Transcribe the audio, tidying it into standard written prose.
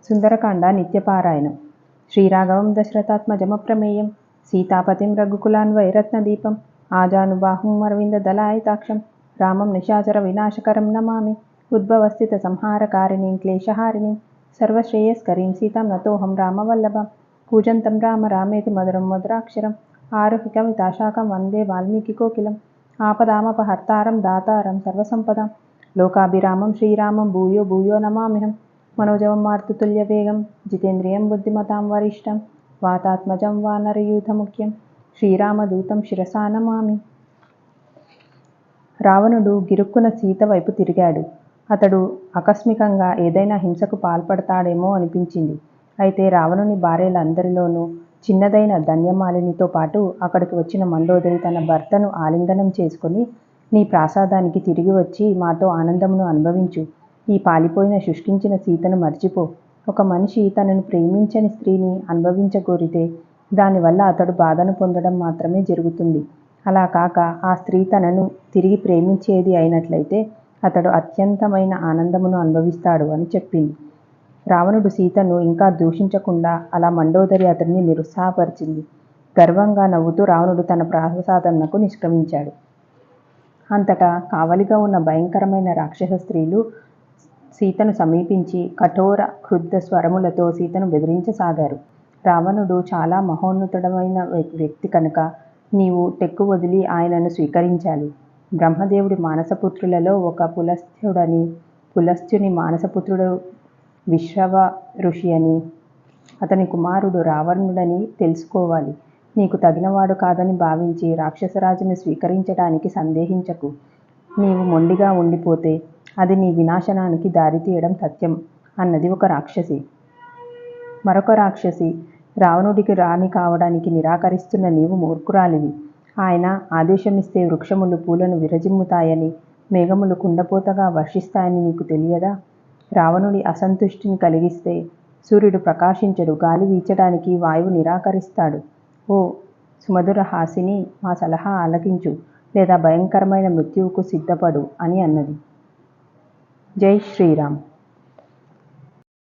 సుందరకాండ నిత్యపారాయణం. శ్రీరాఘవం దశరథాత్మజమప్రమేయం సీతాపతిం రఘుకులాన్వైరత్నదీపం ఆజానుబాహుం అరవిందదలాయతాక్షం రామం నిశాచర వినాశకరం నమామి. ఉద్భవస్థిత సంహారకారిణీం క్లేశహారిణీం సర్వశ్రేయస్కరీం సీతాం నతోహం రామవల్లభం. పూజంతం రామ రామేతి మధురం మధురాక్షరం ఆరుహి కవితాశాఖం వందే వాల్మీకికోకిలం. ఆపదామపహర్తారం దాతారం సర్వసంపదాం లోకాభిరామం శ్రీరామం భూయో భూయో నమామ్యహం. మనోజవం మార్తుతుల్యవేగం జితేంద్రియం బుద్ధిమతాం వరిష్టం వాతాత్మజం వానరయూథముఖ్యం శ్రీరామదూతం శిరసా నమామి. రావణుడు గిరుక్కున సీత వైపు తిరిగాడు. అతడు ఆకస్మికంగా ఏదైనా హింసకు పాల్పడతాడేమో అనిపించింది. అయితే రావణుని భార్యలందరిలోనూ చిన్నదైన ధన్యమాలినితో పాటు అక్కడికి వచ్చిన మండోదరి తన భర్తను ఆలింగనం చేసుకుని, నీ ప్రాసాదానికి తిరిగి వచ్చి మాతో ఆనందమును అనుభవించు. ఈ పాలిపోయిన శుష్కించిన సీతను మర్చిపో. ఒక మనిషి తనను ప్రేమించని స్త్రీని అనుభవించగోరితే దానివల్ల అతడు బాధను పొందడం మాత్రమే జరుగుతుంది. అలా కాక ఆ స్త్రీ తనను తిరిగి ప్రేమించేది అయినట్లయితే అతడు అత్యంతమైన ఆనందమును అనుభవిస్తాడు అని చెప్పింది. రావణుడు సీతను ఇంకా దూషించకుండా అలా మండోదరి అతడిని నిరుత్సాహపరిచింది. గర్వంగా నవ్వుతూ రావణుడు తన ప్రాసాదంనకు నిష్క్రమించాడు. అంతటా కావలిగా ఉన్న భయంకరమైన రాక్షస స్త్రీలు సీతను సమీపించి కఠోర క్రుద్ధ స్వరములతో సీతను బెదిరించసాగారు. రావణుడు చాలా మహోన్నతుడమైన వ్యక్తి కనుక నీవు టెక్కు వదిలి ఆయనను స్వీకరించాలి. బ్రహ్మదేవుడి మానసపుత్రులలో ఒక పులస్త్యుడని, పులస్త్యుని మానసపుత్రుడు విశ్రవ ఋషి అని, అతని కుమారుడు రావణుడని తెలుసుకోవాలి. నీకు తగినవాడు కాదని భావించి రాక్షసరాజును స్వీకరించడానికి సందేహించకు. నీవు మొండిగా ఉండిపోతే అది నీ వినాశనానికి దారితీయడం సత్యం అన్నది ఒక రాక్షసి. మరొక రాక్షసి, రావణుడికి రాణి కావడానికి నిరాకరిస్తున్న నీవు మూర్ఖురాలివి. ఆయన ఆదేశమిస్తే వృక్షములు పూలను విరజిమ్ముతాయని, మేఘములు కుండపోతగా వర్షిస్తాయని నీకు తెలియదా? రావణుడి అసంతుష్టిని కలిగిస్తే సూర్యుడు ప్రకాశించడు, గాలి వీచడానికి వాయువు నిరాకరిస్తాడు. ఓ సుమధుర హాసిని, మా సలహా ఆలకించు, లేదా భయంకరమైన మృత్యువుకు సిద్ధపడు అని అన్నది. జై శ్రీరామ్.